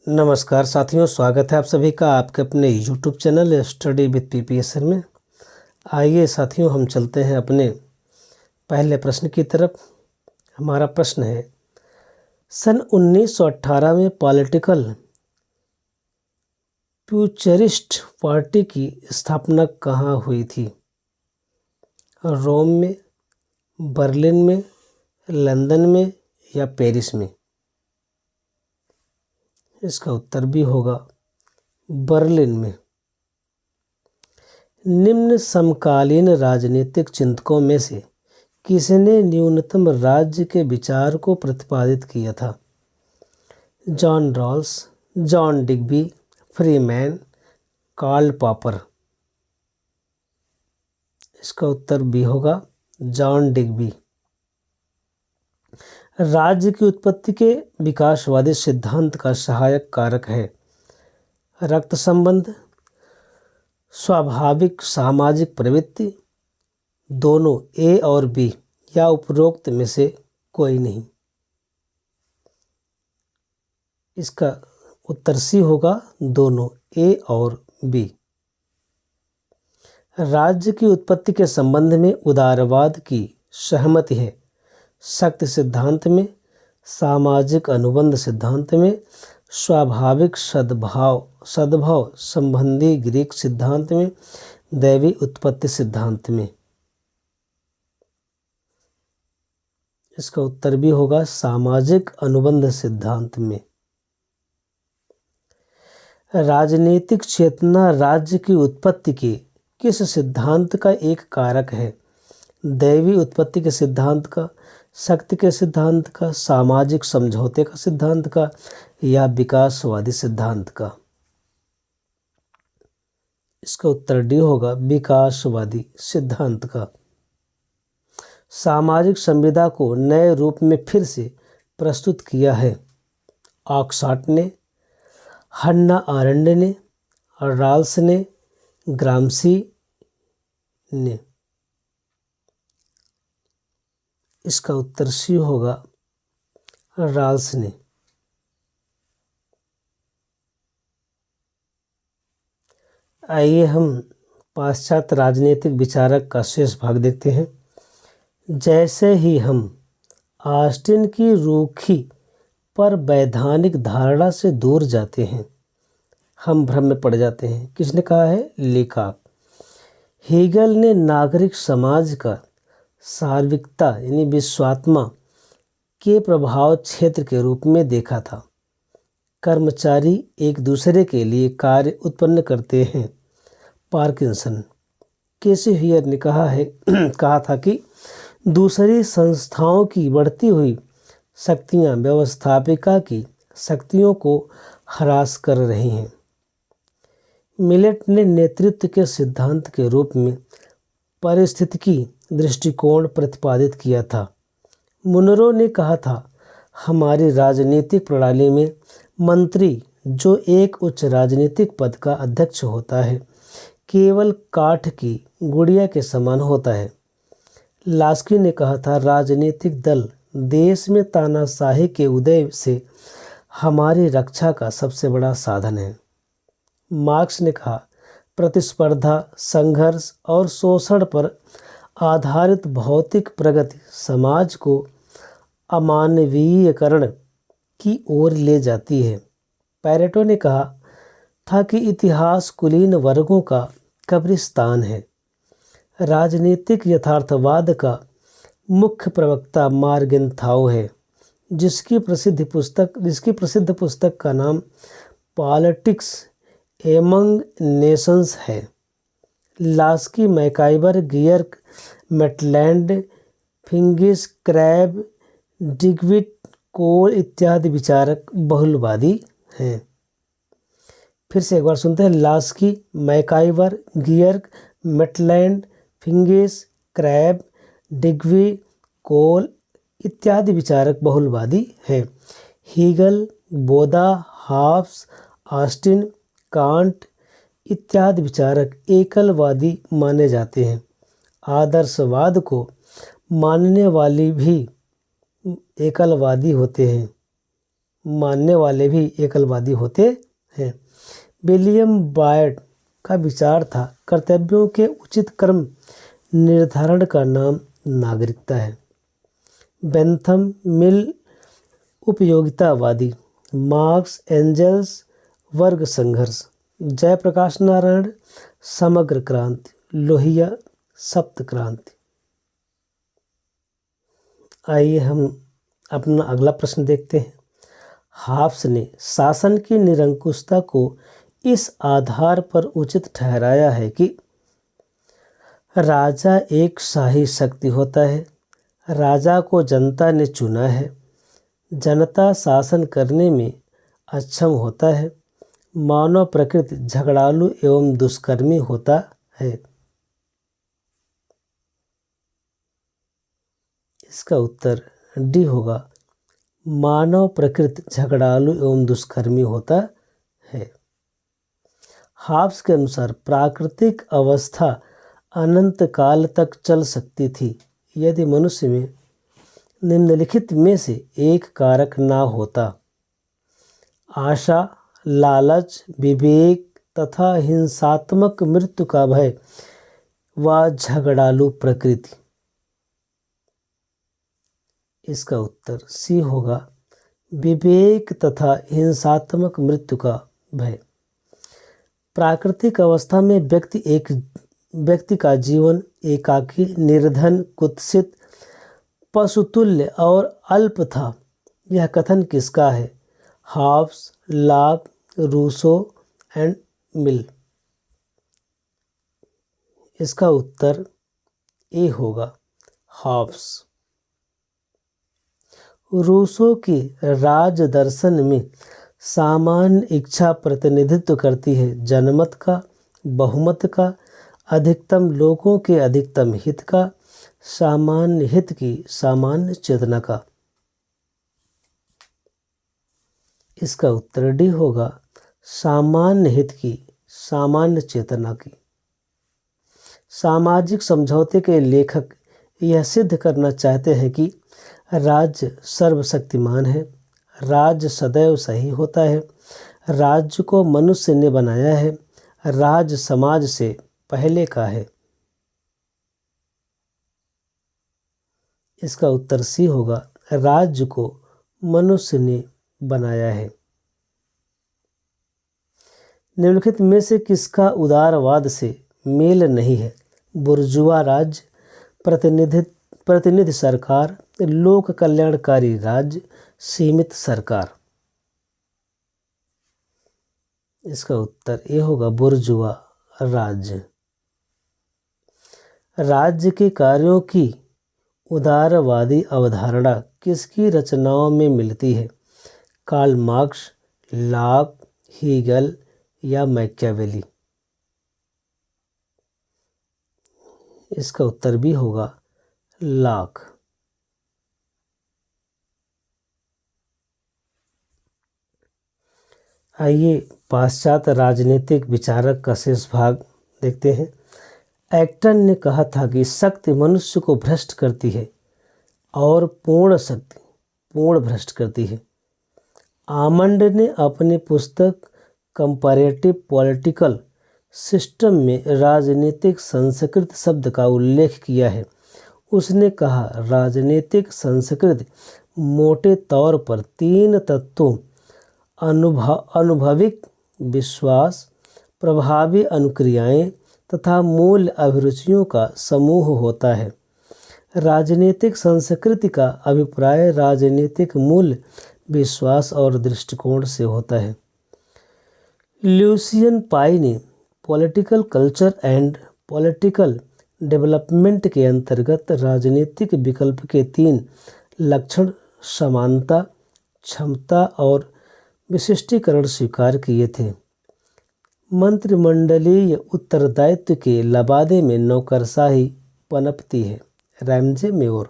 नमस्कार साथियों, स्वागत है आप सभी का आपके अपने YouTube channel study with PPSR में। आइए साथियों, हम चलते हैं अपने पहले प्रश्न की तरफ। हमारा प्रश्न है, सन 1918 में पॉलिटिकल फ्यूचरिस्ट पार्टी की स्थापना कहाँ हुई थी? रोम में, बर्लिन में, लंदन में या पेरिस में? इसका उत्तर भी होगा बर्लिन में। निम्न समकालीन राजनीतिक चिंतकों में से किसने न्यूनतम राज्य के विचार को प्रतिपादित किया था? John Rawls, John Digby, Freeman, Karl Popper? इसका उत्तर भी होगा जॉन डिग्बी। राज्य की उत्पत्ति के विकासवादी सिद्धांत का सहायक कारक है रक्त संबंध, स्वाभाविक सामाजिक प्रवृत्ति, दोनों ए और बी या उपरोक्त में से कोई नहीं? इसका उत्तर सी होगा दोनों ए और बी। राज्य की उत्पत्ति के संबंध में उदारवाद की सहमति है शक्ति सिद्धांत में, सामाजिक अनुबंध सिद्धांत में, स्वाभाविक सद्भाव संबंधी ग्रीक सिद्धांत में, दैवी उत्पत्ति सिद्धांत में? इसका उत्तर भी होगा सामाजिक अनुबंध सिद्धांत में। राजनीतिक चेतना राज्य की उत्पत्ति के किस सिद्धांत का एक कारक है? दैवी उत्पत्ति के सिद्धांत का, शक्ति के सिद्धांत का, सामाजिक समझौते का सिद्धांत का या विकासवादी सिद्धांत का? इसका उत्तर डी होगा विकासवादी सिद्धांत का। सामाजिक संविदा को नए रूप में फिर से प्रस्तुत किया है ऑक्सफोर्ड ने, हन्ना आरेंड ने, रॉल्स ने, ग्राम्सी ने? इसका उत्तर सी होगा रॉल्स ने। आइए हम पाश्चात्य राजनीतिक विचारक का शेष भाग देखते हैं। जैसे ही हम ऑस्टिन की रूखी पर वैधानिक धारणा से दूर जाते हैं, हम भ्रम में पड़ जाते हैं। किसने कहा है? लेखक हेगल ने नागरिक समाज का सार्विकता यानी विश्वात्मा के प्रभाव क्षेत्र के रूप में देखा था। कर्मचारी एक दूसरे के लिए कार्य उत्पन्न करते हैं। पार्किंसन। केसी हियर ने कहा था कि दूसरी संस्थाओं की बढ़ती हुई शक्तियां व्यवस्थापिका की शक्तियों को हरास कर रही हैं। मिलेट ने नेतृत्व के सिद्धांत के रूप में पारिस्थितिकी दृष्टिकोण प्रतिपादित किया था। मुनरो ने कहा था, हमारी राजनीतिक प्रणाली में मंत्री जो एक उच्च राजनीतिक पद का अध्यक्ष होता है केवल काठ की गुड़िया के समान होता है। लास्की ने कहा था, राजनीतिक दल देश में तानाशाही के उदय से हमारी रक्षा का सबसे बड़ा साधन है। मार्क्स ने कहा, प्रतिस्पर्धा, संघर्ष और शोषण पर आधारित भौतिक प्रगति समाज को अमानवीयकरण की ओर ले जाती है। पैरेटो ने कहा था कि इतिहास कुलीन वर्गों का कब्रिस्तान है। राजनीतिक यथार्थवाद का मुख्य प्रवक्ता मार्गेंथाउ है, जिसकी प्रसिद्ध पुस्तक का नाम पॉलिटिक्स एमंग नेशंस है। लास्की, मैकाइवर, गियर्क, मेटलैंड, फिंगिस, क्रैब, डिग्विट, कोल इत्यादि विचारक बहुलवादी हैं। फिर से एक बार सुनते हैं। लास्की, मैकाइवर, गियर्क, मेटलैंड, फिंगिस, क्रैब, डिग्वी, कोल इत्यादि विचारक बहुलवादी हैं। Hegel, Boda, halves, Austin, can't इत्यादि विचारक एकलवादी माने जाते हैं। आदर्शवाद को मानने वाले भी एकलवादी होते हैं। मानने वाले भी एकलवादी होते हैं। विलियम बायड का विचार था, कर्तव्यों के उचित क्रम निर्धारण का नाम नागरिकता है। बेंथम मिल उपयोगितावादी, मार्क्स एंजल्स वर्ग संघर्ष, जयप्रकाश नारायण समग्र क्रांति, लोहिया सप्त क्रांति। आइए हम अपना अगला प्रश्न देखते हैं। हाब्स ने शासन की निरंकुशता को इस आधार पर उचित ठहराया है कि राजा एक शाही शक्ति होता है, राजा को जनता ने चुना है, जनता शासन करने में अक्षम होता है, मानव प्रकृति झगड़ालू एवं दुष्कर्मी होता है। इसका उत्तर डी होगा, मानव प्रकृति झगड़ालू एवं दुष्कर्मी होता है। हाब्स के अनुसार प्राकृतिक अवस्था अनंत काल तक चल सकती थी यदि मनुष्य में निम्नलिखित में से एक कारक ना होता: आशा, लालच, विवेक तथा हिंसात्मक मृत्यु का भय व झगड़ालू प्रकृति। इसका उत्तर सी होगा, विवेक तथा हिंसात्मक मृत्यु का भय। प्राकृतिक अवस्था में व्यक्ति का जीवन एकाकी, निर्धन, कुत्सित, पशुतुल्य और अल्प था। यह कथन किसका है? हाब्स, लॉक, रूसो एंड मिल। इसका उत्तर ए होगा, हाब्स। रूसो की राज दर्शन में सामान्य इच्छा प्रतिनिधित्व करती है, जनमत का, बहुमत का, अधिकतम लोगों के अधिकतम हित का, सामान्य हित की सामान्य चेतना का। इसका उत्तर डी होगा, सामान्य हित की सामान्य चेतना की। सामाजिक समझौते के लेखक यह सिद्ध करना चाहते हैं कि राज्य सर्वशक्तिमान है, राज्य सदैव सही होता है, राज्य को मनुष्य ने बनाया है, राज्य समाज से पहले का है। इसका उत्तर सी होगा, राज्य को मनुष्य ने बनाया है। निम्नलिखित में से किसका उदारवाद से मेल नहीं है? बुर्जुआ राज्य, प्रतिनिधि सरकार, लोक कल्याणकारी राज्य, सीमित सरकार। इसका उत्तर ए होगा, बुर्जुआ राज्य। राज्य के कार्यों की उदारवादी अवधारणा किसकी रचनाओं में मिलती है? कार्ल मार्क्स, लॉक, हीगल या मैकियावेली। इसका उत्तर भी होगा, लॉक। आइए पाश्चात्य राजनीतिक विचारक का शेष भाग देखते हैं। एक्टन ने कहा था कि शक्ति मनुष्य को भ्रष्ट करती है और पूर्ण शक्ति पूर्ण भ्रष्ट करती है। आमंड ने अपनी पुस्तक कंपैरेटिव पॉलिटिकल सिस्टम में राजनीतिक संस्कृति शब्द का उल्लेख किया है। उसने कहा, राजनीतिक संस्कृति मोटे तौर पर 3 तत्वों अनुभविक विश्वास, प्रभावी अनुक्रियाएं तथा मूल अभिरुचियों का समूह होता है। राजनीतिक संस्कृति का अभिप्राय राजनीतिक मूल, विश्वास और दृष्टिकोण से होता है। ल्यूसियन पाई ने political culture and political development के अंतर्गत राजनीतिक विकल्प के 3 लक्षण समानता, क्षमता और विशिष्टीकरण स्वीकार किए थे। मंत्रिमंडलीय उत्तरदायित्व के लबादे में नौकरशाही पनपती है। Ramsay mayor.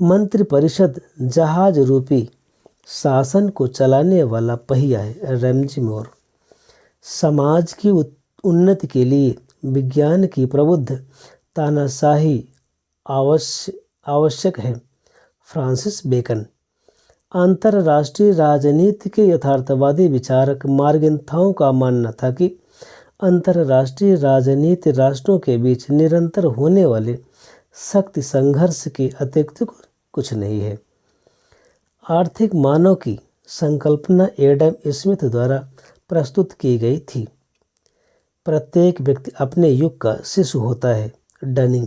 मंत्रिपरिषद जहाज रूपी शासन को चलाने वाला पहिया है। Ramsay mayor. समाज की उन्नति के लिए विज्ञान की प्रबुद्ध तानाशाही आवश्यक है। Francis Bacon. अंतर्राष्ट्रीय राजनीति के यथार्थवादी विचारक मार्गेंथाउ का मानना था कि अंतर्राष्ट्रीय राजनीति राष्ट्रों के बीच निरंतर होने वाले शक्ति संघर्ष के अतिरिक्त कुछ नहीं है। आर्थिक मानव की संकल्पना एडम स्मिथ द्वारा प्रस्तुत की गई थी। प्रत्येक व्यक्ति अपने युग का शिशु होता है। डनिंग।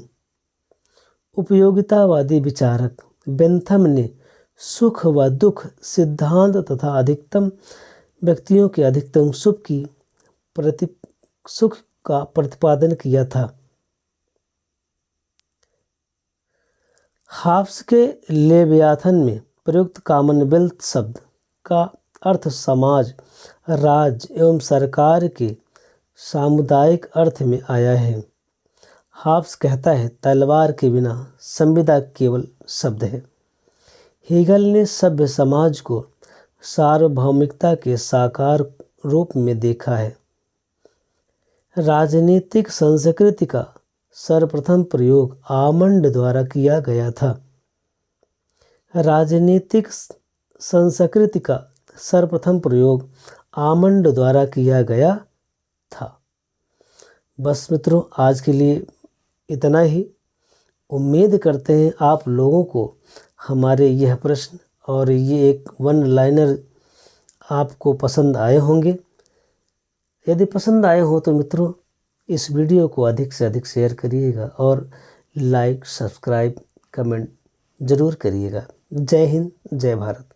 उपयोगितावादी विचारक बेंथम ने सुख व दुख सिद्धांत तथा अधिकतम व्यक्तियों के अधिकतम सुख का प्रतिपादन किया था। हाब्स के लेवियाथन में प्रयुक्त कॉमनवेल्थ शब्द का अर्थ समाज, राज्य एवं सरकार के सामुदायिक अर्थ में आया है। हाब्स कहता है तलवार के बिना संविदा केवल शब्द है। हेगल ने सभ्य समाज को सार्वभौमिकता के साकार रूप में देखा है। राजनीतिक संस्कृति का सर्वप्रथम प्रयोग आमंड द्वारा किया गया था। राजनीतिक संस्कृति का सर्वप्रथम प्रयोग आमंड द्वारा किया गया था। बस मित्रों, आज के लिए इतना ही। उम्मीद करते हैं आप लोगों को हमारे यह प्रश्न और ये एक वन लाइनर आपको पसंद आए होंगे। यदि पसंद आए हो तो मित्रों इस वीडियो को अधिक से अधिक शेयर करिएगा और लाइक, सब्सक्राइब, कमेंट ज़रूर करिएगा। जय हिंद, जय भारत।